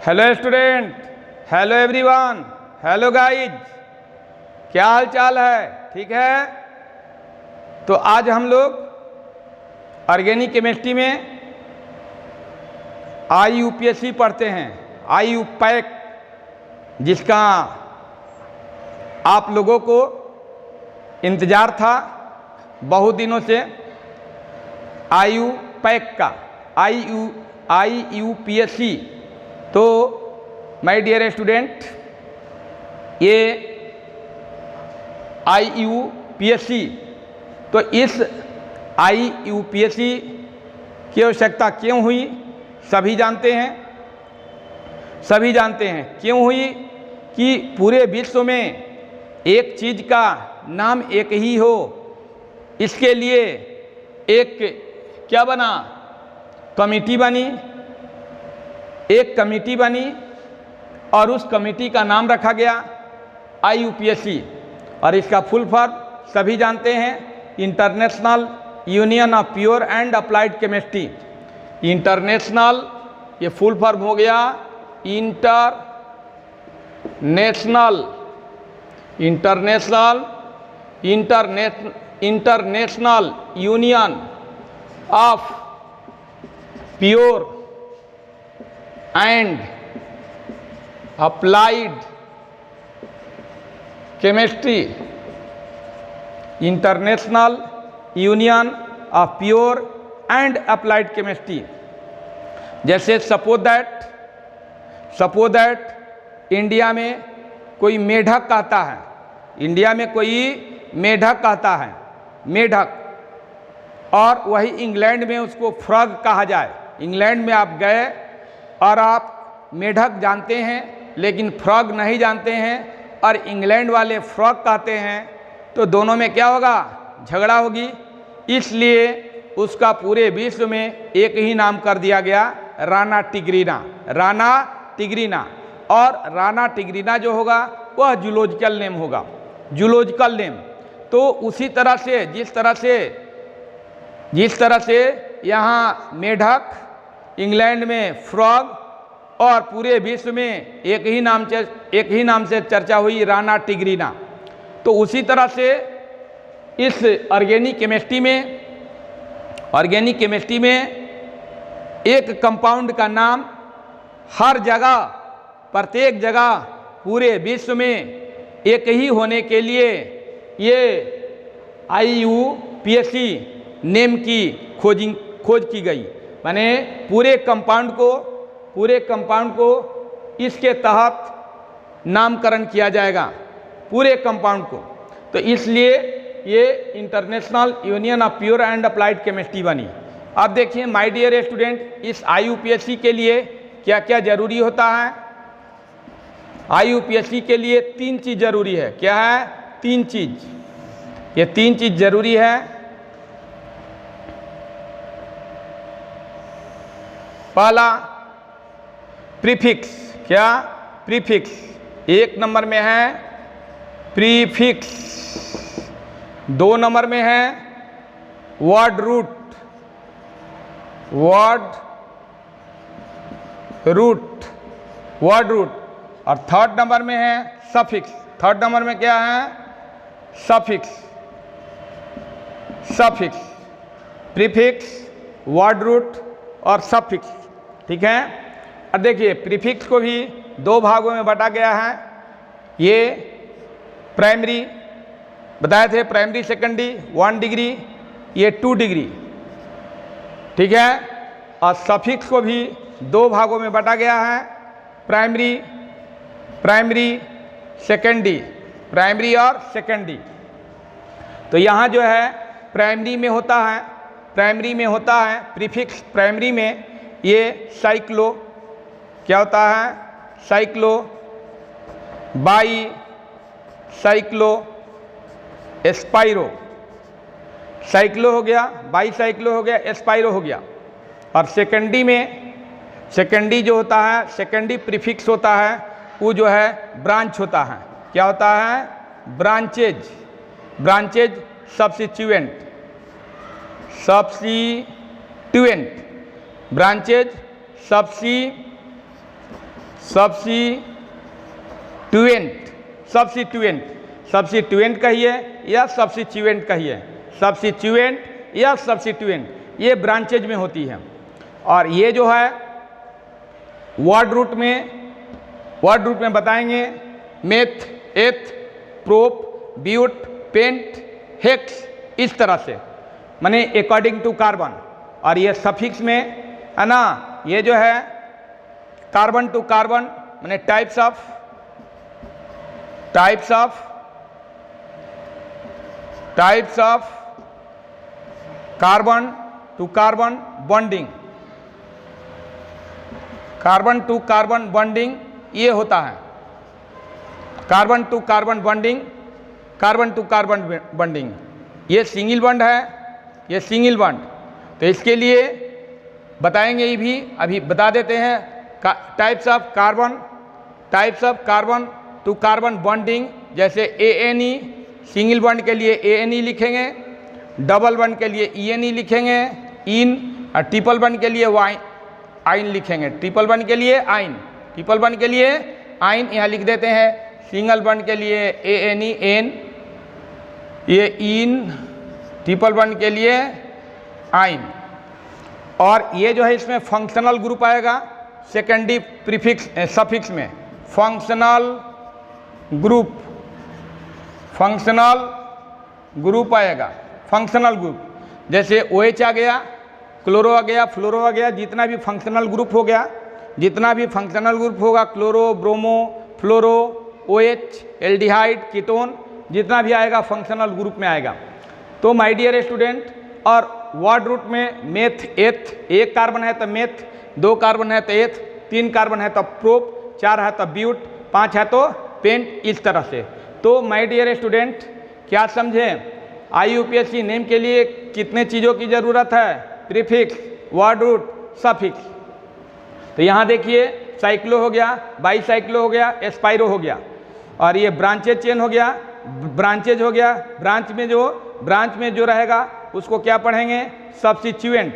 Hello student, hello everyone, hello guys, क्या हाल चाल है? ठीक है। तो आज हम लोग ऑर्गेनिक केमिस्ट्री में IUPAC पढ़ते हैं। IUPAC, जिसका आप लोगों को इंतज़ार था बहुत दिनों से। IUPAC का IUPAC। तो माय डियर स्टूडेंट, ये IUPAC, तो इस IUPAC की आवश्यकता क्यों हुई सभी जानते हैं। सभी जानते हैं क्यों हुई कि पूरे विश्व में एक चीज़ का नाम एक ही हो। इसके लिए एक क्या बना, कमेटी बनी। एक कमेटी बनी और उस कमेटी का नाम रखा गया IUPAC, और इसका फुल फॉर्म सभी जानते हैं, international union of pure and applied chemistry. International, ये फुल फॉर्म हो गया international union of pure and applied chemistry. International union of pure and applied chemistry. जैसे सपोज दैट इंडिया में कोई मेढक कहता है, इंडिया में कोई मेढक कहता है, मेढक, और वही इंग्लैंड में उसको फ्रॉग कहा जाए। इंग्लैंड में आप गए और आप मेढक जानते हैं लेकिन फ्रॉग नहीं जानते हैं, और इंग्लैंड वाले फ्रॉग कहते हैं, तो दोनों में क्या होगा? झगड़ा होगी। इसलिए उसका पूरे विश्व में एक ही नाम कर दिया गया, राना टिग्रीना। राना टिग्रीना, और राना टिग्रीना जो होगा वह जूलॉजिकल नेम होगा, जूलॉजिकल नेम। तो उसी तरह से जिस तरह से यहाँ मेढक, इंग्लैंड में फ्रॉग, और पूरे विश्व में एक ही नाम से चर्चा हुई, राना टिग्रीना। तो उसी तरह से इस ऑर्गेनिक केमिस्ट्री में एक कंपाउंड का नाम हर जगह, प्रत्येक जगह, पूरे विश्व में एक ही होने के लिए ये IUPAC नेम की खोज की गई। माने पूरे कंपाउंड को इसके तहत नामकरण किया जाएगा, पूरे कंपाउंड को। तो इसलिए ये international union of pure and applied chemistry बनी। अब देखिए माय डियर स्टूडेंट, इस IUPAC के लिए क्या क्या जरूरी होता है। IUPAC के लिए 3 चीज़ जरूरी है। क्या है? 3 चीज़। ये 3 चीज़ जरूरी है। पहला प्रीफिक्स। क्या? प्रीफिक्स। 1 नंबर में है प्रीफिक्स, 2 नंबर में है वर्ड रूट, और 3rd नंबर में है सफिक्स। 3rd नंबर में क्या है? सफिक्स। प्रीफिक्स, वर्ड रूट और सफिक्स। ठीक है। अब देखिए प्रीफिक्स को भी 2 भागों में बांटा गया है। ये प्राइमरी बताए थे, प्राइमरी सेकेंडरी 1 डिग्री, ये 2 डिग्री। ठीक है। और सफिक्स को भी 2 भागों में बांटा गया है, प्राइमरी सेकेंडरी, प्राइमरी और सेकेंडरी। तो यहाँ जो है प्राइमरी में होता है प्रीफिक्स। प्राइमरी में ये साइक्लो, क्या होता है? Cyclo, bi cyclo, spiro. Cyclo हो गया, बाई साइक्लो हो गया, एस्पाइरो हो गया। और सेकेंडरी जो होता है, सेकेंडरी प्रीफिक्स होता है, वो जो है ब्रांच होता है। क्या होता है? ब्रांचेज सब्स्टिट्यूएंट, ब्रांचेज सब्स्टिट्यूएंट कहिए या सब्स्टिट्यूएंट कहिए, सब्स्टिट्यूएंट या सब्स्टिट्यूएंट, ये ब्रांचेज में होती है। और ये जो है वर्ड रूट में बताएंगे meth, eth, prop, but, pent, hex, इस तरह से, माने अकॉर्डिंग टू कार्बन। और ये सफिक्स में है ना, ये जो है कार्बन टू कार्बन, माने types of carbon to carbon bonding, carbon to carbon bonding ये होता है, कार्बन टू कार्बन बॉन्डिंग, ये सिंगल बॉन्ड है, ये सिंगल बॉन्ड। तो इसके लिए बताएंगे, ये भी अभी बता देते हैं। Types of carbon to carbon bonding, जैसे ANE, सिंगल बॉन्ड के लिए ANE लिखेंगे, डबल बॉन्ड के लिए ENE लिखेंगे, इन, और ट्रिपल बॉन्ड के लिए आइन लिखेंगे, ट्रिपल बॉन्ड के लिए आइन यहाँ लिख देते हैं। सिंगल बॉन्ड के लिए ANE, एन, ये इन, ट्रिपल बॉन्ड के लिए आइन। और ये जो है इसमें फंक्शनल ग्रुप आएगा सेकेंडरी प्रीफिक्स सफिक्स में, फंक्शनल ग्रुप आएगा, फंक्शनल ग्रुप, जैसे OH आ गया, क्लोरो आ गया, फ्लोरो आ गया, जितना भी फंक्शनल ग्रुप होगा, क्लोरो, ब्रोमो, फ्लोरो, OH, एल्डिहाइड, कीटोन, जितना भी आएगा फंक्शनल ग्रुप में आएगा। तो माय डियर स्टूडेंट, और वर्ड रूट में मेथ, एथ, एक कार्बन है तो मेथ, 2 कार्बन है तो एथ, 3 कार्बन है तो प्रोप, 4 है तो ब्यूट, 5 है तो पेंट, इस तरह से। तो माय डियर स्टूडेंट, क्या समझे, IUPAC नेम के लिए कितने चीज़ों की ज़रूरत है, प्रीफिक्स, वर्ड रूट, सफिक्स। तो यहाँ देखिए साइक्लो हो गया, बाईसाइक्लो हो गया, एस्पाइरो हो गया, और ये ब्रांचेज चेन हो गया, ब्रांच में जो रहेगा उसको क्या पढ़ेंगे, सब्स्टिट्यूएंट,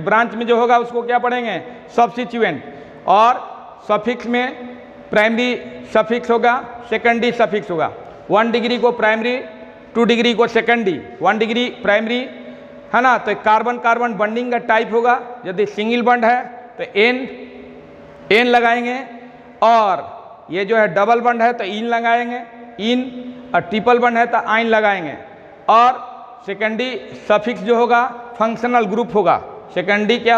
ब्रांच में जो होगा उसको क्या पढ़ेंगे, सब्स्टिट्यूएंट। और सफिक्स में प्राइमरी सफिक्स होगा, सेकेंडरी सफिक्स होगा, 1 डिग्री को प्राइमरी, 2 डिग्री को सेकेंडरी, 1 डिग्री प्राइमरी, है ना। तो कार्बन कार्बन बॉन्डिंग का टाइप होगा, यदि सिंगल बॉन्ड है तो एन लगाएंगे, और ये जो है डबल बॉन्ड है तो इन लगाएंगे, इन, और ट्रिपल बॉन्ड है तो आइन लगाएंगे। और सेकेंडरी सफिक्स जो होगा फंक्शनल ग्रुप होगा, सेकेंडरी क्या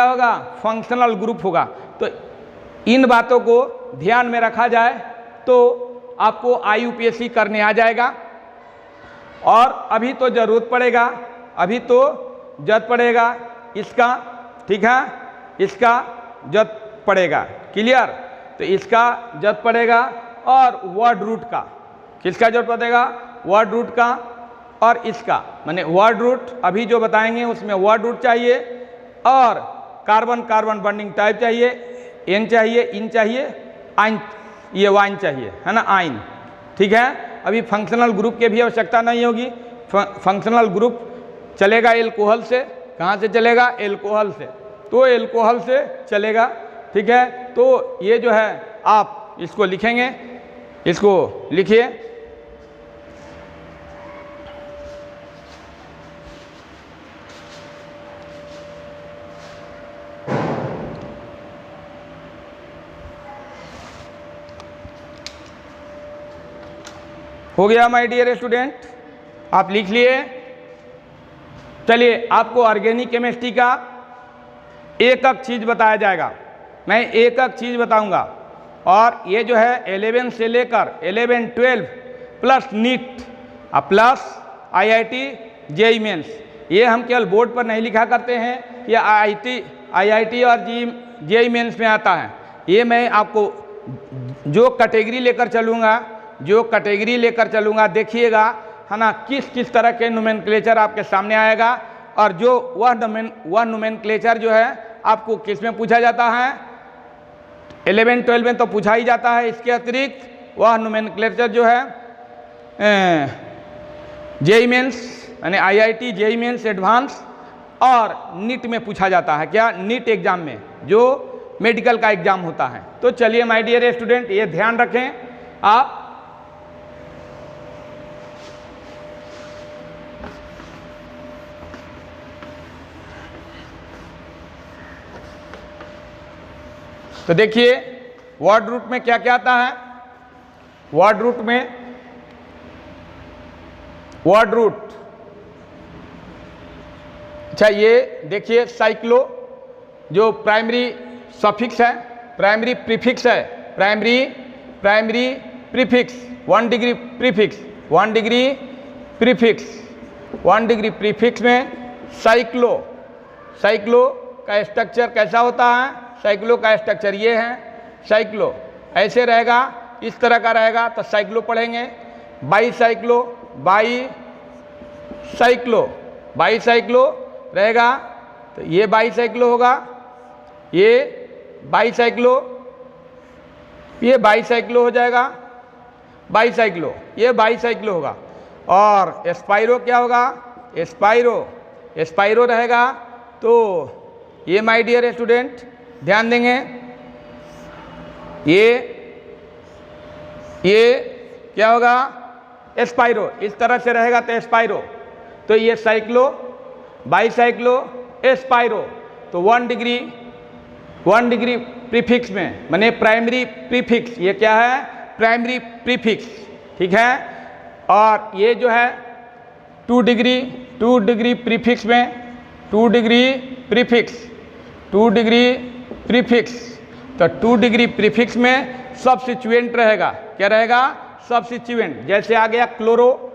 होगा, फंक्शनल ग्रुप होगा। तो इन बातों को ध्यान में रखा जाए तो आपको IUPAC करने आ जाएगा। और अभी तो जरूरत पड़ेगा, इसका, ठीक है, इसका जरूरत पड़ेगा, क्लियर। तो इसका जरूरत पड़ेगा, और वर्ड रूट का, किसका जरूरत पड़ेगा, वर्ड रूट का, और इसका, माने वर्ड रूट अभी जो बताएंगे उसमें वर्ड रूट चाहिए, और कार्बन कार्बन बॉन्डिंग टाइप चाहिए, एन चाहिए, इन चाहिए, आइन, ये वाइन चाहिए, है ना, आइन, ठीक है। अभी फंक्शनल ग्रुप की भी आवश्यकता नहीं होगी, फंक्शनल ग्रुप चलेगा एल्कोहल से, कहाँ से चलेगा, एल्कोहल से, तो एल्कोहल से चलेगा, ठीक है। तो ये जो है आप इसको लिखेंगे, इसको लिखिए, हो गया माय डियर स्टूडेंट, आप लिख लिए। चलिए आपको ऑर्गेनिक केमिस्ट्री का एक चीज़ बताया जाएगा, मैं एक चीज़ बताऊंगा। और ये जो है 11 से लेकर 11, 12 plus NEET plus IIT JEE mains, ये हम केवल बोर्ड पर नहीं लिखा करते हैं, ये IIT और JEE मेंस में आता है। ये मैं आपको जो कैटेगरी लेकर चलूँगा देखिएगा, है ना, किस तरह के नोमेनक्लेचर आपके सामने आएगा। और जो वह नोमेनक्लेचर जो है आपको किस में पूछा जाता है, 11, 12 में तो पूछा ही जाता है। इसके अतिरिक्त वह नोमेनक्लेचर जो है JEE मेंस यानी IIT JEE मेंस एडवांस और नीट में पूछा जाता है। क्या? नीट एग्जाम में, जो मेडिकल का एग्जाम होता है। तो चलिए माय डियर स्टूडेंट, ये ध्यान रखें आप। तो देखिए वर्ड रूट में क्या क्या आता है। वर्ड रूट में, वर्ड रूट, अच्छा ये देखिए साइक्लो, जो प्राइमरी सफिक्स है, प्राइमरी प्रीफिक्स है, primary prefix, 1 degree prefix, 1 degree prefix, 1 degree prefix में साइक्लो। साइक्लो का स्ट्रक्चर कैसा होता है? साइक्लो का स्ट्रक्चर ये है। साइक्लो ऐसे रहेगा, इस तरह का रहेगा तो साइक्लो पढ़ेंगे। बाईसाइक्लो, बाईसाइक्लो रहेगा तो ये बाईसाइक्लो होगा, ये बाईसाइक्लो, ये बाईसाइक्लो हो जाएगा, बाईसाइक्लो, ये बाईसाइक्लो होगा। और स्पाइरो क्या होगा? स्पाइरो रहेगा। तो ये माय डियर स्टूडेंट ध्यान देंगे, ये क्या होगा? स्पाइरो, इस तरह से रहेगा तो स्पाइरो। तो ये साइक्लो, बाईसाइक्लो, स्पाइरो। तो 1 डिग्री प्रीफिक्स में, माने प्राइमरी प्रीफिक्स, ये क्या है? प्राइमरी प्रीफिक्स, ठीक है। और ये जो है 2 डिग्री प्रीफिक्स में, 2 डिग्री प्रीफिक्स, 2 डिग्री प्रीफिक्स। तो 2 डिग्री प्रीफिक्स में सब्स्टिट्यूएंट रहेगा। क्या रहेगा? सब्स्टिट्यूएंट। जैसे आ गया क्लोरो,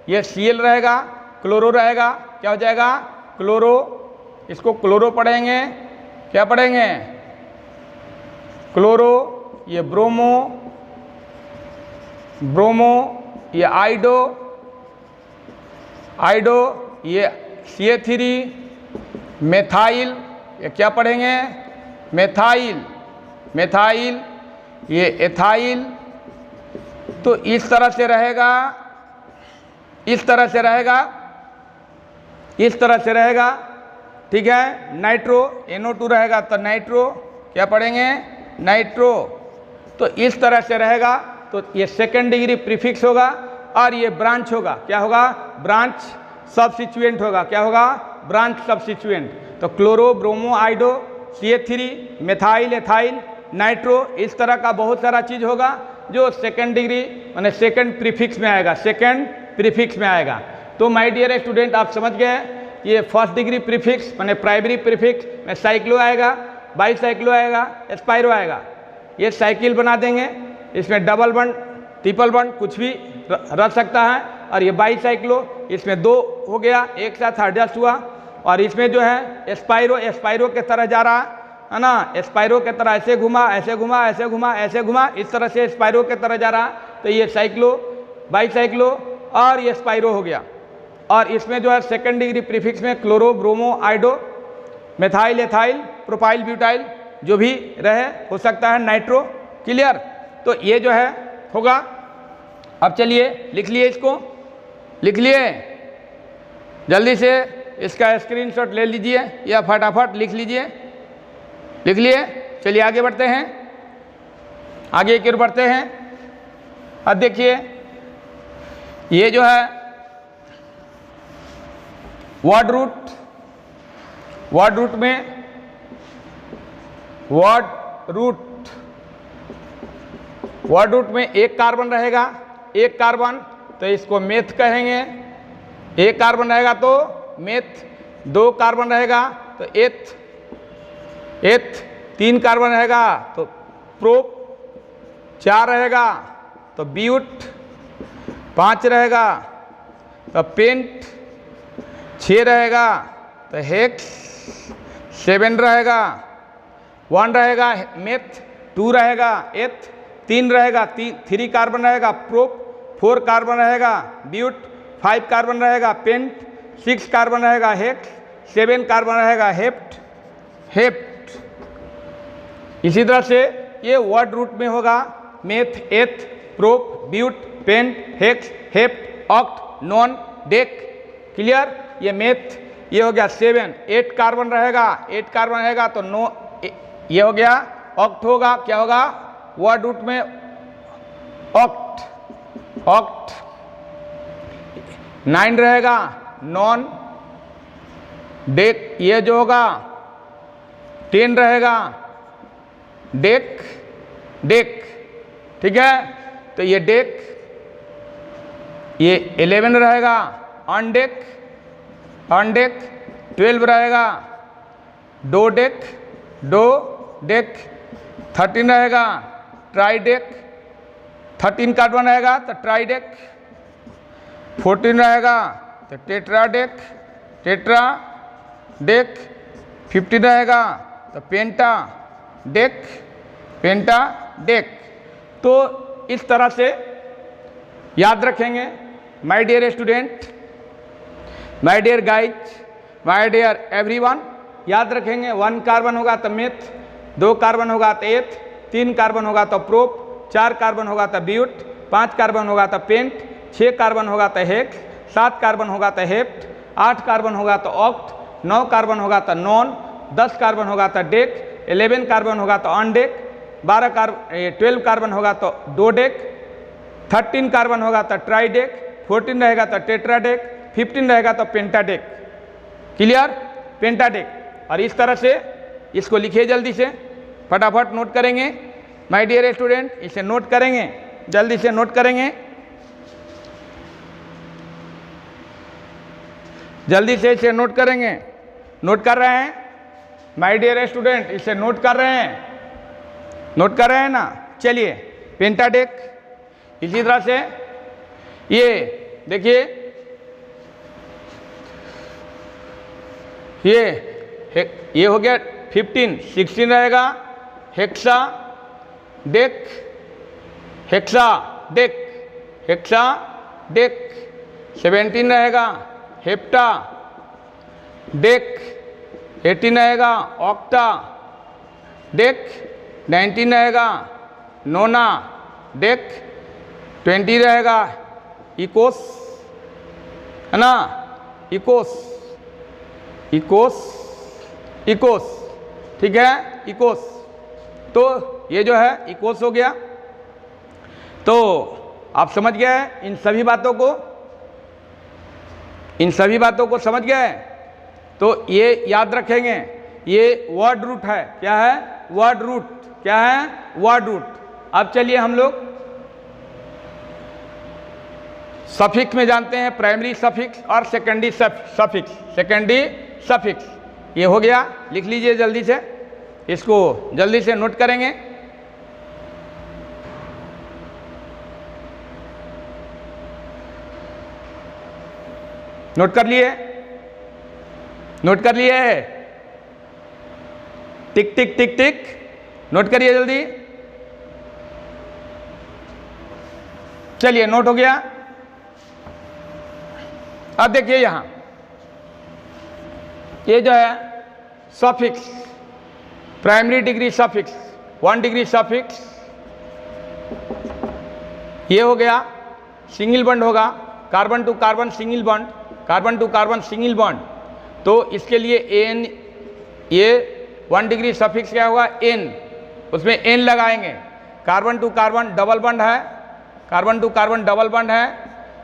ये Cl रहेगा, क्लोरो रहेगा, क्या हो जाएगा? क्लोरो। इसको क्लोरो पढ़ेंगे, क्या पढ़ेंगे? क्लोरो। ये ब्रोमो, ये आइडो, ये CH3, मेथाइल, ये क्या पढ़ेंगे? मेथाइल, ये एथाइल। तो इस तरह से रहेगा, इस तरह से रहेगा, ठीक है। नाइट्रो, NO2 रहेगा तो नाइट्रो, क्या पढ़ेंगे? नाइट्रो। तो इस तरह से रहेगा। तो ये 2nd डिग्री प्रीफिक्स होगा और ये ब्रांच होगा। क्या होगा? ब्रांच सब्स्टिट्यूएंट होगा। क्या होगा? Branch substituent. तो chloro, bromo, आइडो, CH3, methyl, ethyl, nitro, इस तरह का बहुत सारा चीज़ होगा जो 2nd डिग्री माने 2nd प्रीफिक्स में आएगा, 2nd प्रीफिक्स में आएगा। तो माय डियर स्टूडेंट आप समझ गए, ये 1st डिग्री प्रीफिक्स माने प्राइमरी प्रीफिक्स में साइक्लो आएगा, बाईसाइक्लो आएगा, स्पाइरो आएगा। ये साइकिल बना देंगे, इसमें डबल बंड, ट्रिपल बंड कुछ भी रख सकता है। और ये बाईसाइक्लो, इसमें 2 हो गया, एक साथ एडजस्ट हुआ। और इसमें जो है स्पाइरो के तरह जा रहा है ना, स्पाइरो के तरह ऐसे घुमा, ऐसे घुमा, ऐसे घुमा, ऐसे घुमा, इस तरह से स्पाइरो के तरह जा रहा। तो ये साइक्लो, बाईसाइक्लो और ये स्पाइरो हो गया। और इसमें जो है 2nd डिग्री प्रीफिक्स में chloro, bromo, आइडो, methyl, ethyl, propyl, butyl, जो भी रहे, हो सकता है नाइट्रो। क्लियर? तो ये जो है होगा। अब चलिए लिख लिए, इसको लिख लिए, जल्दी से इसका स्क्रीनशॉट ले लीजिए या फटाफट लिख लीजिए। लिख लिए? चलिए आगे बढ़ते हैं, आगे की ओर बढ़ते हैं। अब देखिए ये जो है वर्ड रूट में, वर्ड रूट में एक कार्बन रहेगा, एक कार्बन, तो इसको मेथ कहेंगे। एक कार्बन रहेगा तो मेथ, 2 कार्बन रहेगा तो एथ, 3 कार्बन रहेगा तो प्रोप, 4 रहेगा तो ब्यूट, 5 रहेगा तो पेंट, 6 रहेगा तो हेक्स, 7 रहेगा, 1 रहेगा मेथ, 2 रहेगा एथ, 3 रहेगा 3 कार्बन रहेगा प्रोप, 4 कार्बन रहेगा ब्यूट, 5 कार्बन रहेगा पेंट, 6 कार्बन रहेगा हेक्स, 7 कार्बन रहेगा हेप्ट। इसी तरह से ये वर्ड रूट में होगा meth, eth, prop, but, pent, hex, hept, oct, non, dec. Clear? ये मेथ, ये हो गया 7, 8 कार्बन रहेगा, 8 कार्बन रहेगा तो 9, ये हो गया ऑक्ट होगा, क्या होगा वर्ड रूट में ऑक्ट, ऑक्ट। 9 रहेगा नॉन डेक, ये जो होगा 10 रहेगा डेक, डेक, ठीक है। तो ये डेक, ये 11 रहेगा ऑन डेक, ऑन डेक। 12 रहेगा डो डेक, डो डेक। 13 रहेगा ट्राई डेक, 13 कार्बन रहेगा तो ट्राई डेक। 14 रहेगा तो टेट्रा डेक, टेट्रा डेक। 15 रहेगा तो पेंटा डेक, पेंटा डेक। तो इस तरह से याद रखेंगे my dear student, my dear guys, my dear everyone. याद रखेंगे 1 कार्बन होगा तो मेथ, 2 कार्बन होगा तो एथ, 3 कार्बन होगा तो प्रोप, 4 कार्बन होगा तो ब्यूट, 5 कार्बन होगा तो पेंट, 6 कार्बन होगा तो हेक्स, 7 कार्बन होगा तो हेप्ट, 8 कार्बन होगा तो ऑक्ट, 9 कार्बन होगा तो नॉन, 10 कार्बन होगा तो डेक, 11 कार्बन होगा तो ऑन डेक, 12 कार्बन होगा तो डो डेक, 13 कार्बन होगा तो ट्राई डेक, 14 रहेगा तो टेट्रा डेक, 15 रहेगा तो पेंटा डेक। क्लियर, पेंटा डेक। और इस तरह से इसको लिखिए जल्दी से, फटाफट नोट करेंगे माय डियर स्टूडेंट, इसे नोट करेंगे, जल्दी से नोट करेंगे, जल्दी से इसे नोट करेंगे। नोट कर रहे हैं माय डियर स्टूडेंट, इसे नोट कर रहे हैं, नोट कर रहे हैं ना। चलिए पेंटाडेक, इसी तरह से ये देखिए, ये हो गया 15, 16 रहेगा hexa deck, hexa deck, hexa deck. 17 रहेगा हेप्टा डेक, 18 रहेगा ऑक्टा डेक, 19 रहेगा नोना डेक, 20 रहेगा इकोस, है ना, इकोस, इकोस, इकोस, ठीक है, इकोस। तो ये जो है इकोस हो गया। तो आप समझ गए इन सभी बातों को, इन सभी बातों को समझ गए। तो ये याद रखेंगे, ये वर्ड रूट है, क्या है वर्ड रूट, क्या है वर्ड रूट। अब चलिए हम लोग सफिक्स में जानते हैं, प्राइमरी सफिक्स और सेकेंडरी सफिक्स, सेकेंडरी सफिक्स। ये हो गया, लिख लीजिए जल्दी से, इसको जल्दी से नोट करेंगे। नोट कर लिए, नोट कर लिए, टिक टिक टिक टिक, नोट करिए जल्दी। चलिए नोट हो गया। अब देखिए यहां ये जो है suffix, primary degree suffix, 1 degree suffix, ये हो गया सिंगल बॉन्ड होगा, carbon to carbon single bond, carbon to carbon single bond. तो इसके लिए एन, ये 1 डिग्री सफिक्स क्या होगा एन, उसमें एन लगाएंगे। Carbon to carbon double bond है, carbon to carbon double bond है,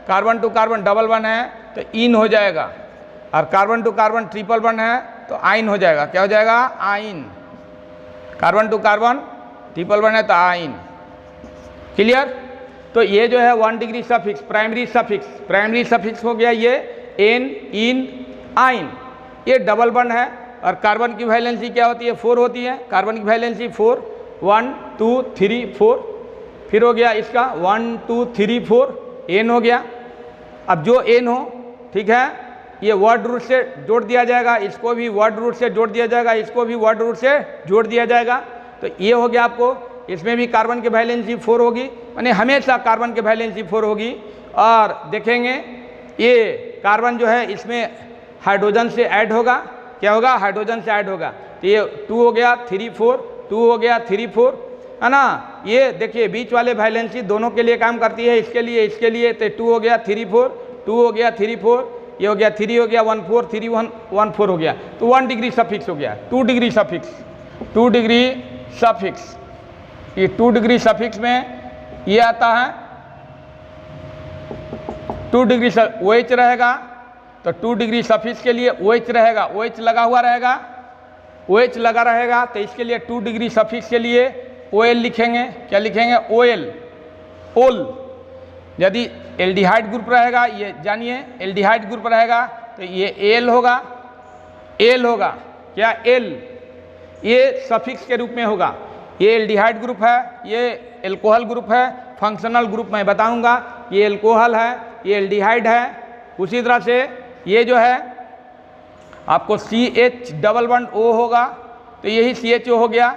carbon to carbon double bond है तो इन हो जाएगा, और carbon to carbon triple bond है तो आइन हो जाएगा, क्या हो जाएगा yne. Carbon to carbon triple bond है तो आइन। क्लियर। तो ये जो है 1 degree suffix, primary suffix, primary suffix हो गया ये एन, इन, आइन। ये डबल बॉन्ड है और कार्बन की वैलेंसी क्या होती है 4 होती है, कार्बन की वैलेंसी 4, 1 2 3 4, फिर हो गया इसका 1 2 3 4, एन हो गया। अब जो एन हो, ठीक है, ये वर्ड रूट से जोड़ दिया जाएगा, इसको भी वर्ड रूट से जोड़ दिया जाएगा, इसको भी वर्ड रूट से जोड़ दिया जाएगा। तो ये हो गया आपको, इसमें भी कार्बन की वैलेंसी 4 होगी, यानी हमेशा कार्बन की वैलेंसी 4 होगी। और देखेंगे ये कार्बन जो है इसमें हाइड्रोजन से ऐड होगा, क्या होगा हाइड्रोजन से ऐड होगा। तो ये 2 हो गया 3 4, 2 हो गया 3 4, है ना। ये देखिए बीच वाले वैलेंसी दोनों के लिए काम करती है, इसके लिए तो 2 हो गया 3 4, 2 हो गया 3 4, ये हो गया 3 हो गया 1 4 3 1 1 4 हो गया, तो 1 डिग्री सफिक्स हो गया, 2 डिग्री सफिक्स, 2 डिग्री सफिक्स, ये 2 डिग्री सफिक्स में ये आता है 2 डिग्री OH रहेगा, तो 2 डिग्री सफिक्स के लिए OH रहेगा, OH लगा हुआ रहेगा, OH लगा रहेगा, तो इसके लिए 2 डिग्री सफिक्स के लिए OL लिखेंगे, क्या लिखेंगे OL, ओल। यदि एल्डिहाइड ग्रुप रहेगा, ये जानिए एल्डिहाइड ग्रुप रहेगा तो ये एल होगा, एल होगा, क्या एल, ये सफिक्स के रूप में होगा। ये एल्डिहाइड ग्रुप है, ये एल्कोहल ग्रुप है, फंक्शनल ग्रुप मैं बताऊंगा, ये एल्कोहल है, ये एल्डिहाइड है। उसी तरह से ये जो है आपको CH डबल बॉन्ड O होगा, तो यही CHO हो गया,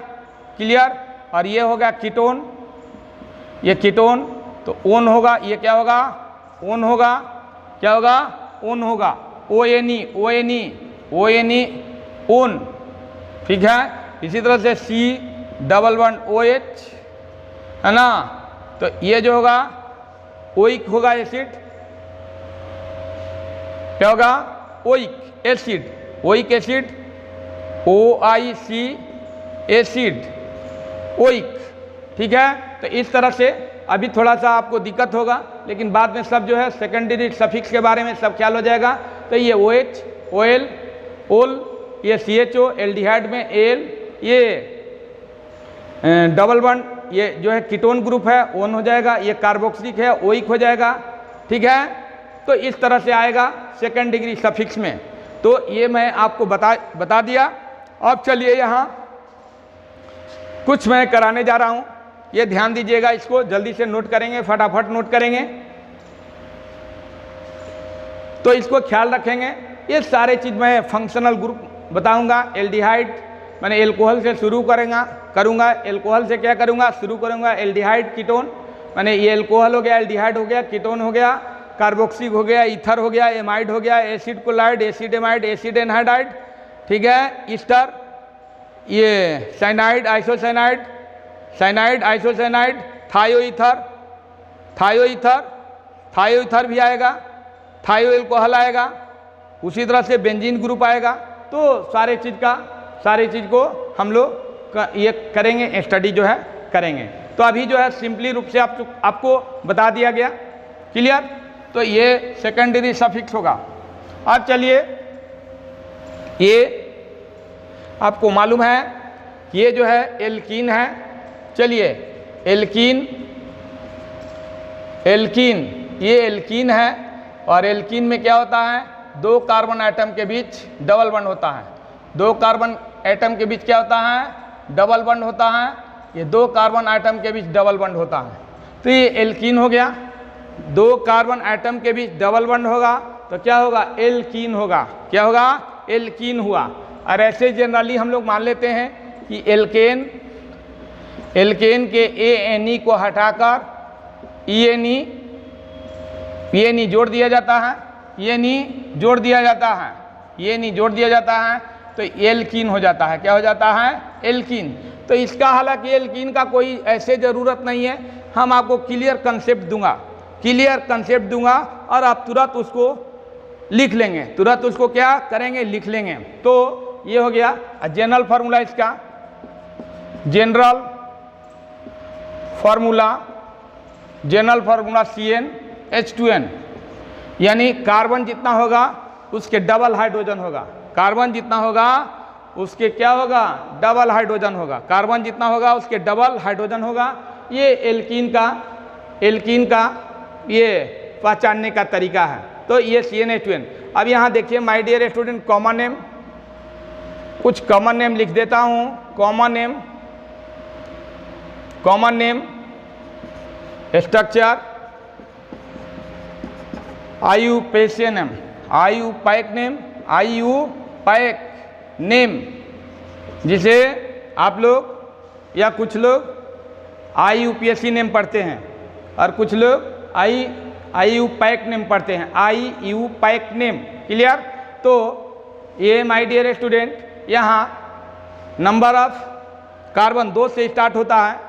क्लियर। और ये हो गया कीटोन, ये कीटोन, तो ओन होगा, ये क्या होगा ओन होगा, क्या होगा ओन होगा, ONE ONE ONE ओन, ठीक है। इसी तरह से C डबल बॉन्ड OH है ना, तो ये जो होगा ओइक होगा एसिड, क्या होगा oic acid, oic acid, OIC acid, oic, ठीक है। तो इस तरह से अभी थोड़ा सा आपको दिक्कत होगा, लेकिन बाद में सब जो है सेकेंडरी सफिक्स के बारे में सब ख्याल हो जाएगा। तो ये OH OL ओल, ये CHO एल्डिहाइड में एल, ये डबल बॉन्ड ये जो है कीटोन ग्रुप है ओन हो जाएगा, ये कार्बोक्सिलिक है ओइक हो जाएगा, ठीक है। तो इस तरह से आएगा सेकेंड डिग्री सफिक्स में। तो ये मैं आपको बता दिया। अब चलिए यहाँ कुछ मैं कराने जा रहा हूँ, ये ध्यान दीजिएगा, इसको जल्दी से नोट करेंगे, फटाफट नोट करेंगे, तो इसको ख्याल रखेंगे। ये सारे चीज़ मैं फंक्शनल ग्रुप बताऊंगा। एल्डिहाइड मैंने एल्कोहल से शुरू करूंगा, एल्कोहल से क्या करूंगा शुरू करूंगा, एल्डिहाइड कीटोन, मैंने ये एल्कोहल हो गया, एल्डिहाइड हो गया, कीटोन हो गया, कार्बोक्सिल हो गया, ईथर हो गया, एमाइड हो गया, acid chloride, acid amide, acid anhydride, ठीक है, ईस्टर, ये cyanide isocyanide, cyanide isocyanide, thioether, thioether, thioether भी आएगा, थायो एल्कोहल आएगा, उसी तरह से बेंजीन ग्रुप आएगा। तो सारे चीज़ को हम लोग ये करेंगे, स्टडी जो है करेंगे। तो अभी जो है सिंपली रूप से आपको बता दिया गया, क्लियर। तो ये सेकेंडरी सफिक्स होगा। अब चलिए, ये आपको मालूम है ये जो है एल्कीन है। चलिए एल्कीन, ये एल्कीन है, और एल्कीन में क्या होता है, 2 कार्बन एटम के बीच डबल बॉन्ड होता है। 2 कार्बन एटम के बीच क्या होता है, डबल बॉन्ड होता है। ये 2 कार्बन एटम के बीच डबल बॉन्ड होता है, तो ये एल्कीन हो गया। 2 कार्बन एटम के बीच डबल बॉन्ड होगा तो क्या होगा, एल्कीन होगा, क्या होगा, एल्कीन हुआ। और ऐसे जनरली हम लोग मान लेते हैं कि एल्केन के ANE को हटाकर ENE जोड़ दिया जाता है, ENE जोड़ दिया जाता है, ENE जोड़ दिया जाता है, तो एल्कीन हो जाता है। क्या हो जाता है, एल्कीन। तो इसका हालांकि एल्कीन का कोई ऐसे ज़रूरत नहीं है, हम आपको क्लियर कंसेप्ट दूंगा, और आप तुरंत उसको लिख लेंगे, तुरंत उसको क्या करेंगे, लिख लेंगे। तो ये हो गया जनरल फार्मूला इसका, जनरल फार्मूला CnH2n, यानी कार्बन जितना होगा उसके डबल हाइड्रोजन होगा, कार्बन जितना होगा उसके क्या होगा, डबल हाइड्रोजन होगा, कार्बन जितना होगा उसके डबल हाइड्रोजन होगा। ये एल्कीन का ये पहचानने का तरीका है। तो ये CnH2n। अब यहाँ देखिए my dear student, common name, कुछ कॉमन नेम लिख देता हूँ। Common name structure, IUPAC name, जिसे आप लोग या कुछ लोग IUPAC नेम पढ़ते हैं और कुछ लोग आयुपैक नेम पढ़ते हैं, आयुपैक नेम, क्लियर। तो ये माय डियर स्टूडेंट, यहाँ नंबर ऑफ कार्बन 2 से स्टार्ट होता है,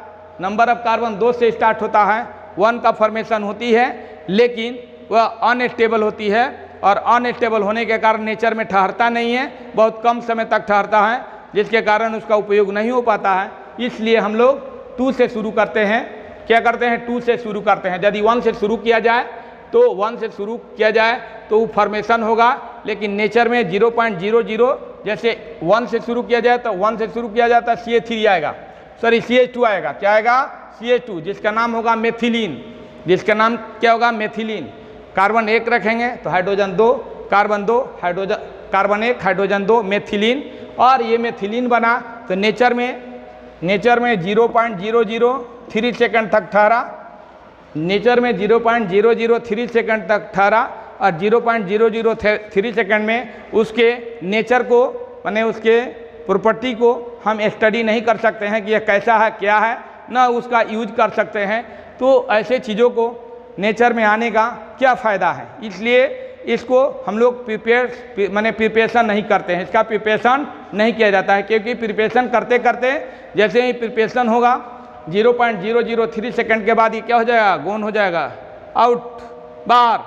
नंबर ऑफ कार्बन 2 से स्टार्ट होता है, 1 का फॉर्मेशन होती है, लेकिन वह अनस्टेबल होती है और अनस्टेबल होने के कारण नेचर में ठहरता नहीं है, बहुत कम समय तक ठहरता है, जिसके कारण उसका उपयोग नहीं हो पाता है। इसलिए हम लोग 2 से शुरू करते हैं। क्या करते हैं? 2 से शुरू करते हैं। यदि 1 से शुरू किया जाए तो 1 से शुरू किया जाए तो वो फॉर्मेशन होगा, लेकिन नेचर में 0.00 जैसे 1 से शुरू किया जाए तो 1 से शुरू किया जाता है CH3 आएगा, सॉरी CH2 आएगा। क्या आएगा? CH2, जिसका नाम होगा मेथिलीन। जिसका नाम क्या होगा? मेथिलीन। कार्बन 1 रखेंगे तो hydrogen 2, carbon 2, hydrogen, carbon 1, hydrogen 2, methylene. और ये मेथिलीन बना तो नेचर में 0.003 सेकंड तक ठहरा, नेचर में 0.003 सेकंड तक ठहरा, और 0.003 सेकंड में उसके नेचर को माने उसके प्रॉपर्टी को हम स्टडी नहीं कर सकते हैं कि यह कैसा है, क्या है, ना उसका यूज कर सकते हैं। तो ऐसे चीज़ों को नेचर में आने का क्या फ़ायदा है, इसलिए इसको हम लोग प्रिपरेशन नहीं करते हैं, इसका प्रिपरेशन नहीं किया जाता है। क्योंकि प्रिपरेशन करते करते जैसे ही प्रिपरेशन होगा 0.003 सेकंड के बाद ये क्या हो जाएगा? गोन हो जाएगा, आउट, बार,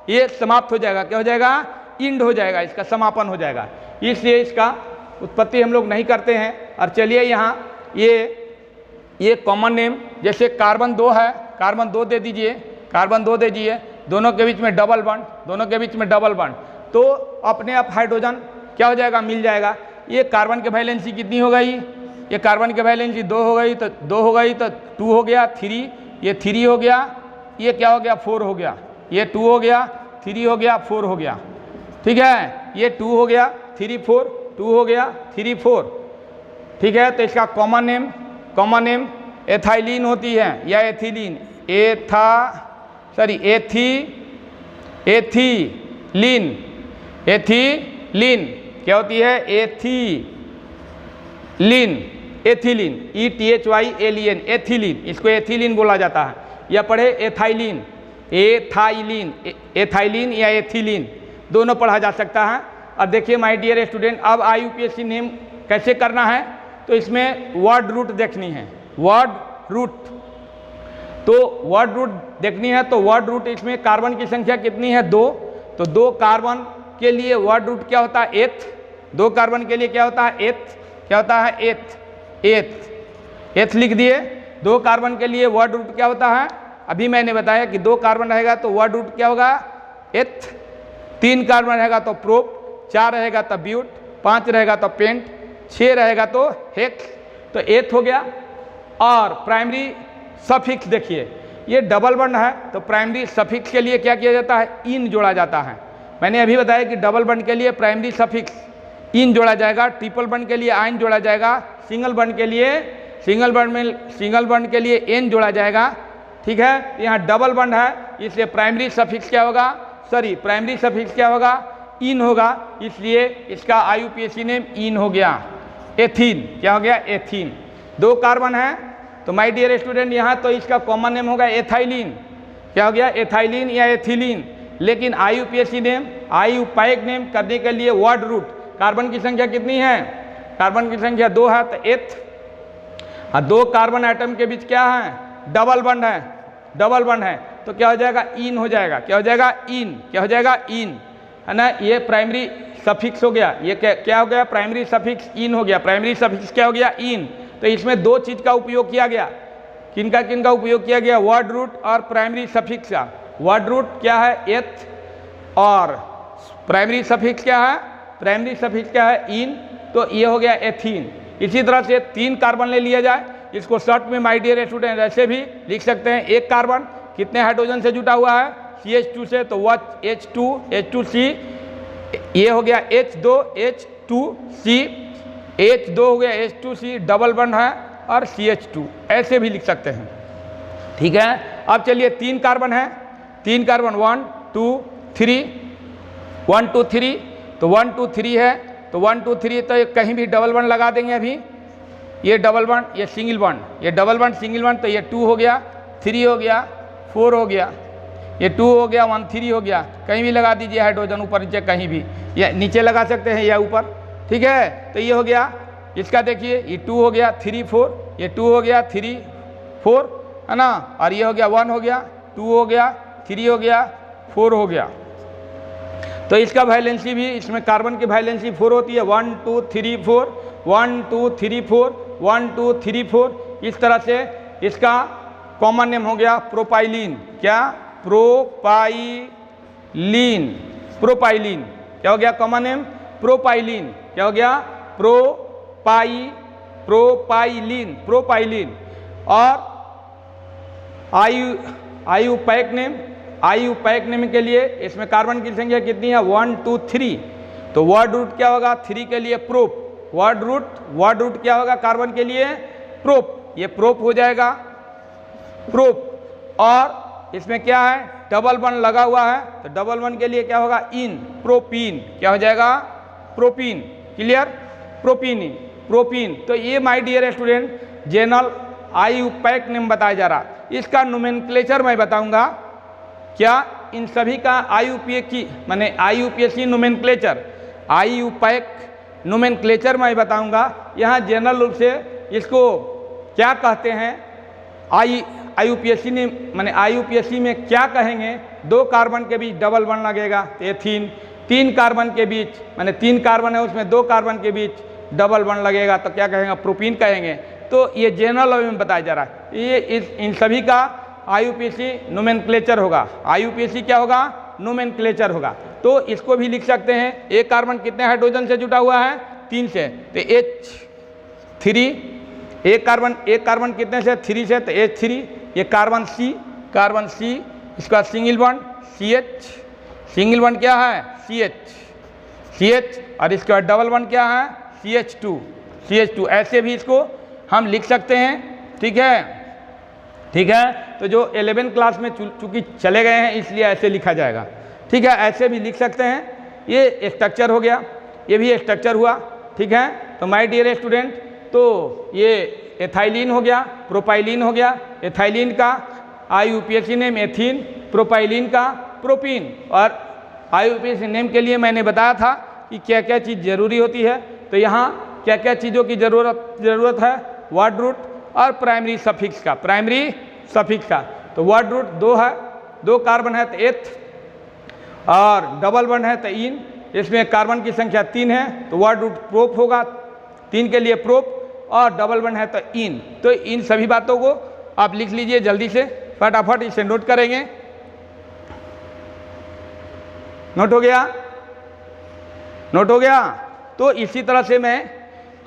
ये समाप्त हो जाएगा। क्या हो जाएगा? इंड हो जाएगा, इसका समापन हो जाएगा। इसलिए इसका उत्पत्ति हम लोग नहीं करते हैं। और चलिए यहाँ ये कॉमन नेम, जैसे कार्बन 2 है, कार्बन 2 दे दीजिए, कार्बन 2 दे दीजिए, दोनों के बीच में डबल बॉन्ड, दोनों के बीच में डबल बॉन्ड, तो अपने आप हाइड्रोजन क्या हो जाएगा? मिल जाएगा। ये कार्बन की वैलेंसी कितनी हो गई? ये कार्बन की वैलेंसी 2 हो गई, तो 2 हो गई तो 2 हो गया, 3, ये 3 हो गया, ये क्या हो गया? 4 हो गया, ये 2 हो गया, 3 हो गया, 4 हो गया। ठीक है, ये 2 हो गया, 3, 4, 2 हो गया, 3, 4। ठीक है, तो इसका कॉमन नेम एथाइलिन होती है या एथिलीन, एथिलीन क्या होती है? एथिलीन, ETHYLEN, एथिलीन, इसको एथिलीन बोला जाता है। या पढ़े एथाइलिन या एथिलीन, दोनों पढ़ा जा सकता है। और देखिए माय डियर स्टूडेंट, अब IUPAC नेम कैसे करना है, तो इसमें वर्ड रूट देखनी है, वर्ड रूट। तो वर्ड रूट देखनी है तो वर्ड रूट, इसमें कार्बन की संख्या कितनी है? 2, तो 2 कार्बन के लिए वर्ड रूट क्या होता है? एथ। 2 कार्बन के लिए क्या होता है? एथ। क्या होता है? एथ लिख दिए। 2 कार्बन के लिए वर्ड रूट क्या होता है? अभी मैंने बताया कि 2 कार्बन रहेगा तो वर्ड रूट क्या होगा? एथ। 3 कार्बन रहेगा तो प्रोप, 4 रहेगा तो ब्यूट, 5 रहेगा तो पेंट, 6 रहेगा तो हेक्स, तो एथ हो गया। और प्राइमरी सफिक्स देखिए, ये डबल बॉन्ड है तो प्राइमरी सफिक्स के लिए क्या किया जाता है? इन जोड़ा जाता है। मैंने अभी बताया कि डबल बॉन्ड के लिए प्राइमरी सफिक्स इन जोड़ा जाएगा, ट्रिपल बॉन्ड के लिए आइन जोड़ा जाएगा, सिंगल बॉन्ड के लिए एन जोड़ा जाएगा। ठीक है, यहाँ डबल बॉन्ड है इसलिए प्राइमरी सफिक्स क्या होगा? प्राइमरी सफिक्स क्या होगा? इन होगा, इसलिए इसका IUPAC नेम इन हो गया, एथीन। क्या हो गया? एथीन। 2 कार्बन है तो माय डियर स्टूडेंट यहाँ तो इसका कॉमन नेम होगा एथाइलिन। क्या हो गया? एथाइलिन या एथिलीन। लेकिन IUPAC नेम, IUPAC नेम करने के लिए वर्ड रूट, कार्बन की संख्या कितनी है? कार्बन की संख्या 2 है तो एथ। 2 कार्बन एटम के बीच क्या है? डबल बॉन्ड है, तो क्या हो जाएगा? इन हो जाएगा। क्या हो जाएगा? इन। क्या हो जाएगा? इन, है ना। ये प्राइमरी सफिक्स हो गया, ये क्या हो गया? प्राइमरी सफिक्स इन हो गया। प्राइमरी सफिक्स क्या हो गया? इन। तो इसमें 2 चीज़ का उपयोग किया गया। किनका उपयोग किया गया? वर्ड रूट और प्राइमरी सफिक्स का। वर्ड रूट क्या है? एथ, और प्राइमरी सफिक्स क्या है? प्राइमरी सफिक्स क्या है? इन। तो ये हो गया एथीन। इसी तरह से 3 कार्बन ले लिया जाए, इसको शॉर्ट में माय डियर स्टूडेंट ऐसे भी लिख सकते हैं। 1 कार्बन कितने हाइड्रोजन से जुटा हुआ है? CH2 से, तो वह H2C, ये हो गया H2C, H2 हो गया H2C, डबल बॉन्ड है, और CH2 ऐसे भी लिख सकते हैं। ठीक है, अब चलिए 3 कार्बन है, 3 कार्बन 1 2 3, 1 2 3, तो 1 2 3 है, तो 1 2 3 तो कहीं भी डबल बॉन्ड लगा देंगे। अभी ये डबल बॉन्ड, ये सिंगल बॉन्ड, ये डबल बॉन्ड सिंगल बॉन्ड, तो ये 2 हो गया, 3 हो गया, 4 हो गया, ये 2 हो गया, 1 3 हो गया। कहीं भी लगा दीजिए हाइड्रोजन, ऊपर नीचे कहीं भी, या नीचे लगा सकते हैं या ऊपर। ठीक है, तो ये हो गया इसका। देखिए ये 2 हो गया, 3 4, ये 2 हो गया, 3 4, है ना। और ये हो गया 1 हो गया, 2 हो गया, 3 हो गया, 4 हो गया। तो इसका वैलेंसी भी, इसमें कार्बन की वैलेंसी 4 होती है, 1 2 3 4, 1 2 3 4, 1 2 3 4। इस तरह से इसका कॉमन नेम हो गया प्रोपाइलीन। क्या? प्रोपाइलीन। प्रोपाइलीन क्या हो गया कॉमन नेम? प्रोपाइलीन। क्या हो गया? प्रोपाइलीन। प्रोपाइलीन। और आईयूपैक नेम, आईयूपैक नेम के लिए इसमें कार्बन की संख्या कितनी है? 1 2 3। तो वर्ड रूट क्या होगा? 3 के लिए प्रोप। वर्ड रूट क्या होगा कार्बन के लिए? प्रोप। ये प्रोप हो जाएगा, प्रोप। और इसमें क्या है? डबल वन लगा हुआ है, तो डबल वन के लिए क्या होगा? इन। प्रोपीन। क्या हो जाएगा? प्रोपीन। क्लियर? प्रोपीन। प्रोपीन। तो ये my dear student general IUPAC name बताया जा रहा। इसका नोमेनक्लेचर मैं बताऊंगा। क्या? इन सभी का आईयूपीएसी नोमेनक्लेचर, आईयूपैक नोमेनक्लेचर मैं बताऊंगा। यहाँ जनरल रूप से इसको क्या कहते हैं, आईयूपीएसी ने आईयूपीएसी में क्या कहेंगे? 2 कार्बन के बीच डबल बॉन्ड लगेगा तो एथीन। 3 कार्बन के बीच 3 कार्बन है उसमें 2 कार्बन के बीच डबल बॉन्ड लगेगा तो क्या कहेंगे? प्रोपीन कहेंगे। तो ये जनरल में बताया जा रहा है। ये इन सभी का आईयूपीएसी नोमेनक्लेचर होगा। आईयूपीएसी क्या होगा? नोमेनक्लेचर होगा। तो इसको भी लिख सकते हैं। एक कार्बन कितने हाइड्रोजन से जुटा हुआ है? 3 से, तो H3। एक कार्बन कितने से? 3 से, तो H3। ये कार्बन C, इसका single bond CH, single bond क्या है? CH। और इसके बाद डबल बॉन्ड क्या है? CH2। ऐसे भी इसको हम लिख सकते हैं। ठीक है। तो जो 11 क्लास में चूंकि चले गए हैं इसलिए ऐसे लिखा जाएगा। ठीक है, ऐसे भी लिख सकते हैं। ये स्ट्रक्चर हो गया, ये भी स्ट्रक्चर हुआ। ठीक है, तो माय डियर स्टूडेंट, तो ये एथाइलिन हो गया, प्रोपाइलिन हो गया। एथाइलिन का आईयूपीएसी नेम एथीन, प्रोपाइलिन का प्रोपीन। और आईयूपीएसी नेम के लिए मैंने बताया था कि क्या क्या चीज़ जरूरी होती है। तो यहाँ क्या क्या चीज़ों की ज़रूरत है? वर्ड रूट और प्राइमरी सफिक्स का, तो वर्ड रूट 2 है, 2 कार्बन है तो एथ, और डबल बॉन्ड है तो इन। इसमें कार्बन की संख्या 3 है तो वर्ड रूट प्रोप होगा, 3 के लिए प्रोप, और डबल बॉन्ड है तो इन। तो इन सभी बातों को आप लिख लीजिए जल्दी से, फटाफट इसे नोट करेंगे। नोट हो गया? तो इसी तरह से मैं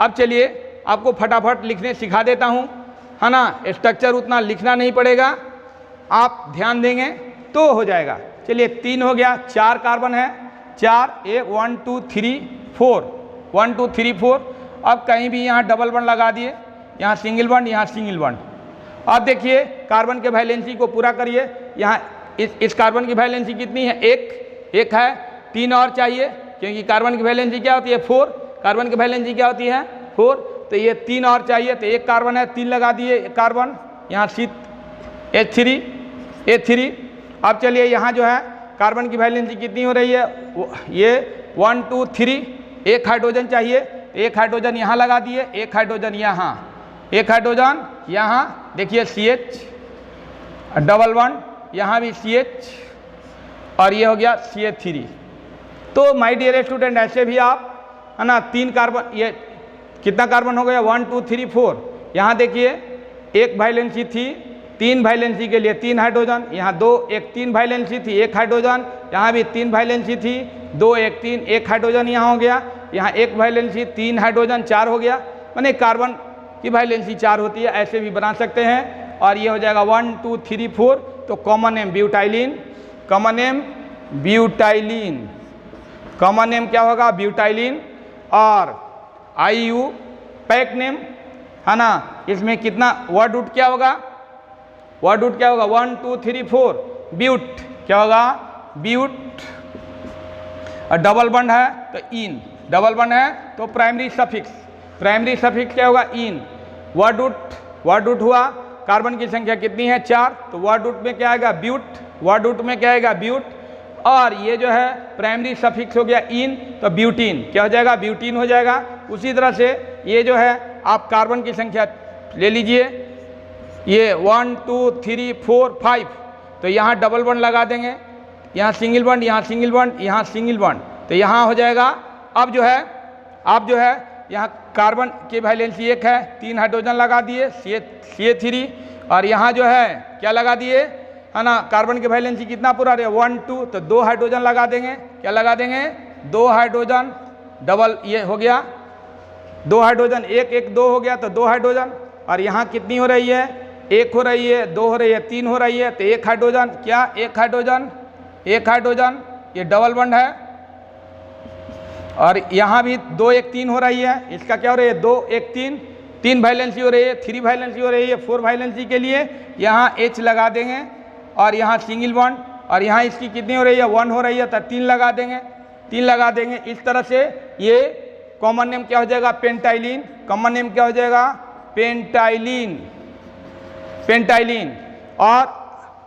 अब चलिए आपको फटाफट लिखने सिखा देता हूँ, है ना। स्ट्रक्चर उतना लिखना नहीं पड़ेगा, आप ध्यान देंगे तो हो जाएगा। चलिए 3 हो गया, 4 कार्बन है, 4 1 2 3 4, 1 2 3 4। अब कहीं भी यहाँ डबल बॉन्ड लगा दिए, यहाँ सिंगल बॉन्ड, यहाँ सिंगल बॉन्ड। अब देखिए कार्बन के वैलेंसी को पूरा करिए। यहाँ इस कार्बन की वैलेंसी कितनी है? 1 है, 3 और चाहिए क्योंकि कार्बन की वैलेंसी क्या होती है? 4। कार्बन की वैलेंसी क्या होती है? 4। तो ये 3 और चाहिए, तो 1 कार्बन है, 3 लगा दिए कार्बन, यहाँ H3। अब चलिए यहाँ जो है कार्बन की वैलेंसी कितनी हो रही है? ये 1 2 3, 1 हाइड्रोजन चाहिए, 1 हाइड्रोजन यहाँ लगा दिए, 1 हाइड्रोजन यहाँ, 1 हाइड्रोजन यहाँ, देखिए CH, डबल बॉन्ड यहाँ भी CH, और ये हो गया CH3। तो माय डियर स्टूडेंट ऐसे भी आप, है ना, 3 कार्बन, ये कितना कार्बन हो गया? 1 2 3 4। यहाँ देखिए 1 वैलेंसी थी, 3 वैलेंसी के लिए 3 हाइड्रोजन, यहाँ 2 1 3 वैलेंसी थी, 1 हाइड्रोजन, यहाँ भी 3 वैलेंसी थी, 2 1 3 1 हाइड्रोजन यहाँ हो गया, यहाँ 1 वैलेंसी 3 हाइड्रोजन 4 हो गया। माने कार्बन की वैलेंसी 4 होती है, ऐसे भी बना सकते हैं। और ये हो जाएगा 1 2 3 4। तो common name butylene, common name क्या होगा? ब्यूटाइलिन। और आईयूपैक नेम, है ना, इसमें कितना वर्ड रूट क्या होगा? 1 2 3 4, ब्यूट। क्या होगा? ब्यूट। और डबल बॉन्ड है तो इन, डबल बॉन्ड है तो प्राइमरी सफिक्स क्या होगा? इन। वर्ड रूट हुआ, कार्बन की संख्या कितनी है? 4, तो वर्ड रूट में क्या आएगा? ब्यूट। और ये जो है प्राइमरी सफिक्स हो गया इन, तो ब्यूटीन। क्या हो जाएगा? ब्यूटीन हो जाएगा। उसी तरह से ये जो है आप कार्बन की संख्या ले लीजिए, ये 1 2 3 4 5, तो यहाँ डबल बॉन्ड लगा देंगे, यहाँ सिंगल बॉन्ड, यहाँ सिंगल बॉन्ड, यहाँ सिंगल बॉन्ड, तो यहाँ हो जाएगा। अब जो है यहाँ कार्बन की वैलेंसी 1 है, 3 हाइड्रोजन लगा दिए CH3, और यहाँ जो है क्या लगा दिए, है ना, कार्बन की वैलेंसी कितना पूरा रहे 1 2, तो 2 हाइड्रोजन लगा देंगे। क्या लगा देंगे, 2 हाइड्रोजन, डबल ये हो गया 2 हाइड्रोजन, 1 1 2 हो गया, तो 2 हाइड्रोजन। और यहाँ कितनी हो रही है, 1 हो रही है, 2 हो रही है, 3 हो रही है, तो 1 हाइड्रोजन, क्या 1 हाइड्रोजन, 1 हाइड्रोजन, ये डबल बॉन्ड है। और यहाँ भी 2 1 3 हो रही है, इसका क्या हो रही है 2 1 3, 3 वैलेंसी हो रही है, 3 वैलेंसी हो रही है, 4 वैलेंसी के लिए यहाँ H लगा देंगे, और यहाँ सिंगल बॉन्ड, और यहाँ इसकी कितनी हो रही है 1 हो रही है, तो 3 लगा देंगे, 3 लगा देंगे। इस तरह से ये कॉमन नेम क्या हो जाएगा, पेंटाइलिन। कॉमन नेम क्या हो जाएगा, पेंटाइलिन, पेंटाइलिन। और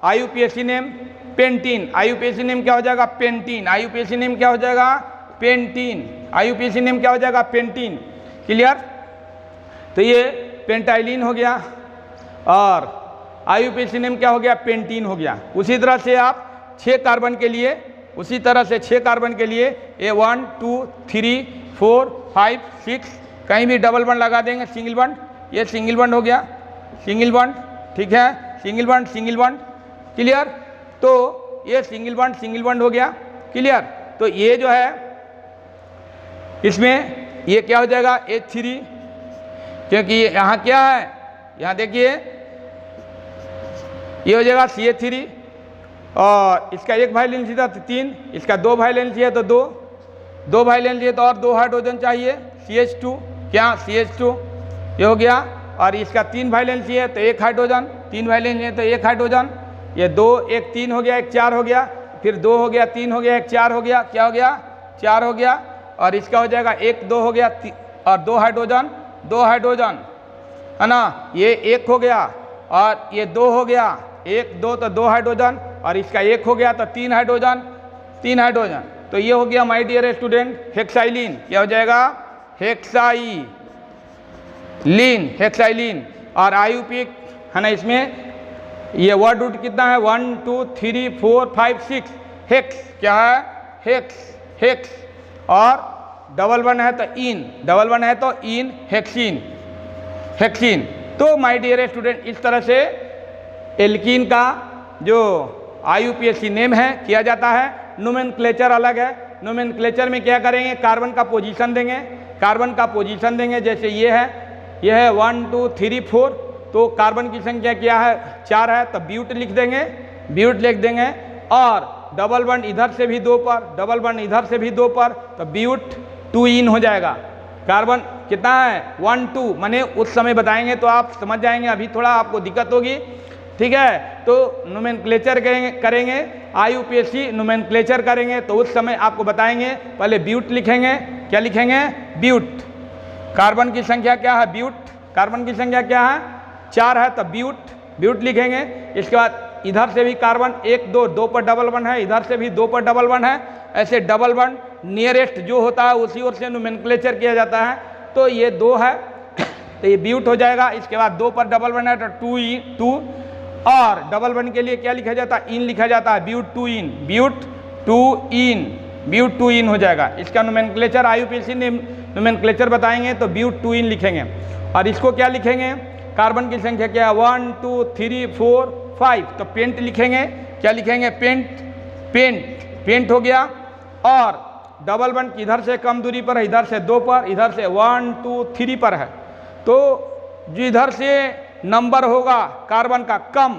IUPAC name pentene, IUPAC name क्या हो जाएगा, पेंटीन, IUPAC नेम क्या हो जाएगा, पेंटीन, IUPAC नेम क्या हो जाएगा, पेंटीन। क्लियर, तो ये पेंटाइलिन हो गया, और IUPAC नेम क्या हो गया, पेंटीन हो गया। उसी तरह से आप 6 कार्बन के लिए, उसी तरह से 6 कार्बन के लिए ये 1 2 3 4 5 6 कहीं भी डबल बॉन्ड लगा देंगे, सिंगल बॉन्ड, ये सिंगल बॉन्ड हो गया, सिंगल बॉन्ड, ठीक है, single bond, single bond. Clear, तो ये सिंगल बॉन्ड हो गया। क्लियर, तो ये जो है इसमें ये क्या हो जाएगा H3, क्योंकि यहाँ क्या है, यहाँ देखिए ये हो जाएगा CH3, और इसका 1 वैलेंसी था तो 3, इसका 2 वैलेंसी है तो 2 वैलेंसी है तो और 2 हाइड्रोजन चाहिए, CH2, क्या CH2 ये हो गया। और इसका 3 वैलेंसी है तो 1 हाइड्रोजन, 3 वैलेंसी है तो 1 हाइड्रोजन, ये 2 1 3 हो गया, 1 4 हो गया, फिर 2 हो गया, 3 हो गया, 1 4 हो गया, क्या हो गया 4 हो गया। और इसका हो जाएगा 1 2 हो गया, और 2 हाइड्रोजन, 2 हाइड्रोजन, है ना, ये 1 हो गया, और ये 2 हो गया, 1 2 तो 2 हाइड्रोजन, और इसका 1 हो गया तो 3 हाइड्रोजन, 3 हाइड्रोजन। तो ये हो गया माय डियर स्टूडेंट हेक्साइलिन। क्या हो जाएगा, हेक्साइलिन, हेक्साइलिन। और IUPAC है ना, इसमें ये वर्ड रूट कितना है 1 2 3 4 5 6, हेक्स, क्या है हेक्स, हेक्स। और डबल वन है तो इन, डबल वन है तो इन हेक्सिन, हेक्सिन। तो माय डियर स्टूडेंट इस तरह से एल्कीन का जो IUPAC नेम है किया जाता है। नोमेनक्लेचर अलग है, नोमेनक्लेचर में क्या करेंगे, कार्बन का पोजीशन देंगे, कार्बन का पोजीशन देंगे। जैसे ये है 1 2 3 4, तो कार्बन की संख्या क्या है 4 है, तो ब्यूट लिख देंगे, ब्यूट लिख देंगे। और डबल बॉन्ड इधर से भी 2 पर, डबल बॉन्ड इधर से भी 2 पर, तो ब्यूट 2 इन हो जाएगा। कार्बन कितना है 1 2, माने उस समय बताएंगे तो आप समझ जाएंगे, अभी थोड़ा आपको दिक्कत होगी, ठीक है। तो नोमेनक्लेचर करेंगे IUPAC नोमेनक्लेचर करेंगे तो उस समय आपको बताएंगे। पहले ब्यूट लिखेंगे, क्या लिखेंगे, ब्यूट। कार्बन की संख्या क्या है, ब्यूट, कार्बन की संख्या क्या है 4 है, तो ब्यूट, ब्यूट लिखेंगे। इसके बाद इधर से भी कार्बन 1 2 2 पर डबल वन है, इधर से भी 2 पर डबल वन है। ऐसे डबल वन नियरेस्ट जो होता है उसी ओर से नोमेनक्लेचर किया जाता है। तो ये 2 है तो ये ब्यूट हो जाएगा। इसके बाद 2 पर डबल वन है तो 2, और डबल वन के लिए क्या लिखा जाता है, इन लिखा जाता है, ब्यूट 2 इन, ब्यूट 2 इन, ब्यूट 2 इन हो जाएगा। इसका नोमेनक्लेचर IUPAC ने नोमेनक्लेचर बताएंगे तो ब्यूट 2 इन लिखेंगे। और इसको क्या लिखेंगे, कार्बन की संख्या क्या है 1 2 3 4 5, तो पेंट लिखेंगे, क्या लिखेंगे, पेंट, पेंट, पेंट हो गया। और डबल वन इधर से कम दूरी पर है, इधर से 2 पर, इधर से 1 2 3 पर है। तो जो इधर से नंबर होगा कार्बन का कम,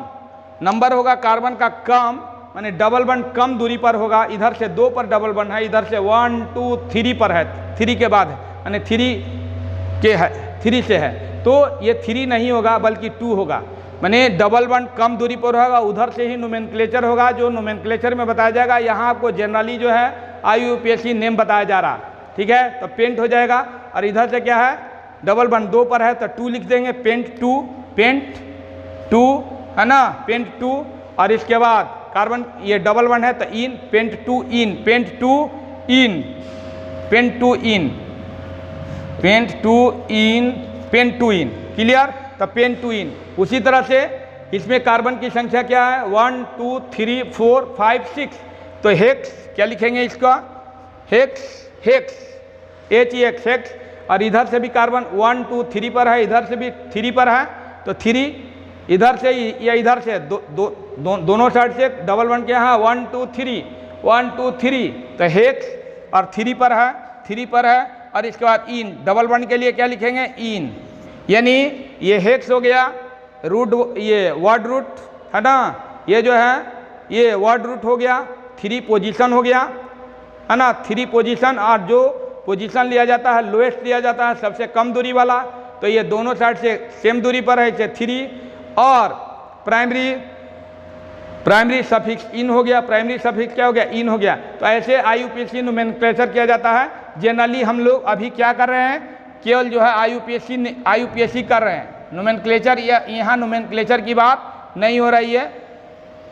नंबर होगा कार्बन का कम, माने डबल वन कम दूरी पर होगा। इधर से 2 पर डबल वन है, इधर से 1 2 3 पर है, 3 के बाद है, माने 3 के है, 3 से है। तो ये 3 नहीं होगा बल्कि 2 होगा, माने डबल वन कम दूरी पर होगा। उधर से ही नोमेनक्लेचर होगा, जो नोमेनक्लेचर में बताया जाएगा। यहाँ आपको जनरली जो है IUPAC नेम बताया जा रहा, ठीक है। तो पेंट हो जाएगा। और इधर से क्या है, डबल वन 2 पर है तो 2 लिख देंगे, पेंट 2, पेंट 2 है ना, पेंट 2। और इसके बाद कार्बन ये डबल वन है तो इन, पेंट 2 इन, पेंट 2 इन, पेंट 2 इन, पेंट 2 इन, पेंट 2 इन। क्लियर, तो पेंट 2 इन। उसी तरह से इसमें कार्बन की संख्या क्या है 1 2 3 4 5 6, तो हेक्स क्या लिखेंगे इसका, हेक्स, हेक्स, HEX, हेक्स। और इधर से भी कार्बन 1 2 3 पर है, इधर से भी 3 पर है, तो 3 इधर से या इधर से दोनों साइड से डबल बॉन्ड क्या है, 1 2 3, 1 2 3, तो हेक्स और 3 पर है, 3 पर है। और इसके बाद इन, डबल बॉन्ड के लिए क्या लिखेंगे, इन, यानी ये हेक्स हो गया, रूट, ये वर्ड रूट है ना, ये जो है ये वर्ड रूट हो गया, 3 पोजीशन हो गया है ना, 3 पोजीशन। और जो पोजीशन लिया जाता है लोएस्ट लिया जाता है, सबसे कम दूरी वाला, तो ये दोनों साइड से सेम दूरी पर है, इसे 3। और प्राइमरी सफिक्स इन हो गया, प्राइमरी सफिक्स क्या हो गया, इन हो गया। तो ऐसे IUPAC नोमेनक्लेचर किया जाता है। जनरली हम लोग अभी क्या कर रहे हैं, केवल जो है IUPAC कर रहे हैं, नोमेनक्लेचर यहाँ नोमेनक्लेचर की बात नहीं हो रही है,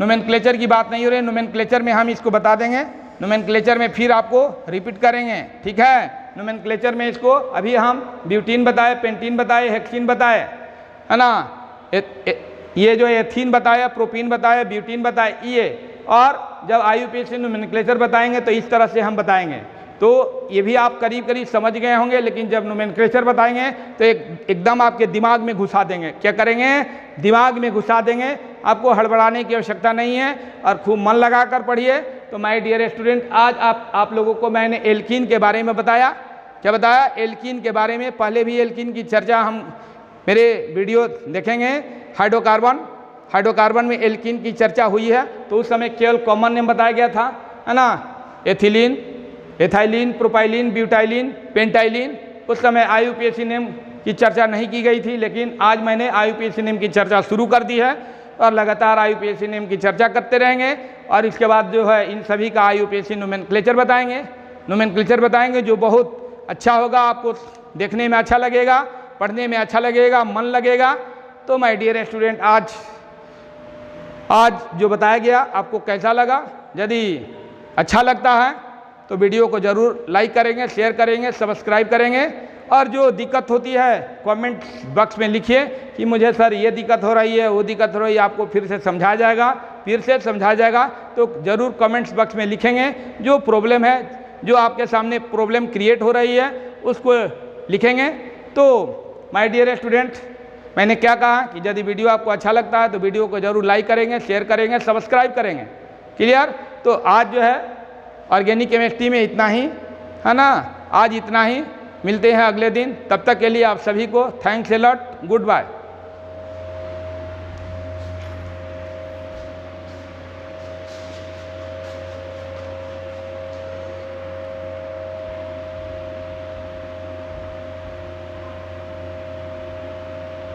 नोमेनक्लेचर की बात नहीं हो रही है। नोमेनक्लेचर में हम इसको बता देंगे, नोमेनक्लेचर में फिर आपको रिपीट करेंगे, ठीक है। नोमेनक्लेचर में इसको अभी हम ब्यूटीन बताए, पेंटीन बताए, हेक्सीन बताए, है ना, ये जो एथीन बताया, प्रोपीन बताया, ब्यूटीन बताया, ये। और जब IUPAC नोमेनक्लेचर बताएंगे तो इस तरह से हम बताएंगे, तो ये भी आप करीब करीब समझ गए होंगे। लेकिन जब नोमेनक्लेचर बताएंगे तो एकदम आपके दिमाग में घुसा देंगे, क्या करेंगे, दिमाग में घुसा देंगे, आपको हड़बड़ाने की आवश्यकता नहीं है और खूब मन लगा कर पढ़िए। तो माय डियर स्टूडेंट, आज आप लोगों को मैंने एल्कीन के बारे में बताया। क्या बताया, एल्कीन के बारे में। पहले भी एल्कीन की चर्चा हम मेरे वीडियो देखेंगे। हाइड्रोकार्बन में एल्कीन की चर्चा हुई है, तो उस समय केवल कॉमन नेम बताया गया था, है ना, एथिलीन, एथाइलिन, प्रोपाइलिन, ब्यूटाइलिन, पेंटाइलिन। उस समय IUPAC नेम की चर्चा नहीं की गई थी, लेकिन आज मैंने IUPAC नेम की चर्चा शुरू कर दी है और लगातार IUPAC नेम की चर्चा करते रहेंगे। और इसके बाद जो है इन सभी का IUPAC नोमेनक्लेचर बताएंगे, जो बहुत अच्छा होगा, आपको देखने में अच्छा लगेगा, पढ़ने में अच्छा लगेगा, मन लगेगा। तो माय डियर स्टूडेंट, आज जो बताया गया आपको कैसा लगा? यदि अच्छा लगता है तो वीडियो को ज़रूर लाइक करेंगे, शेयर करेंगे, सब्सक्राइब करेंगे। और जो दिक्कत होती है कमेंट बॉक्स में लिखिए कि मुझे सर ये दिक्कत हो रही है, वो दिक्कत हो रही है, आपको फिर से समझाया जाएगा, तो ज़रूर कमेंट्स बॉक्स में लिखेंगे। जो प्रॉब्लम है, जो आपके सामने प्रॉब्लम क्रिएट हो रही है, उसको लिखेंगे। तो माय डियर स्टूडेंट, मैंने क्या कहा कि यदि वीडियो आपको अच्छा लगता है तो वीडियो को ज़रूर लाइक करेंगे, शेयर करेंगे, सब्सक्राइब करेंगे। क्लियर? तो आज जो है ऑर्गेनिक केमिस्ट्री में इतना ही, है ना, आज इतना ही। मिलते हैं अगले दिन, तब तक के लिए आप सभी को thanks a lot, good bye.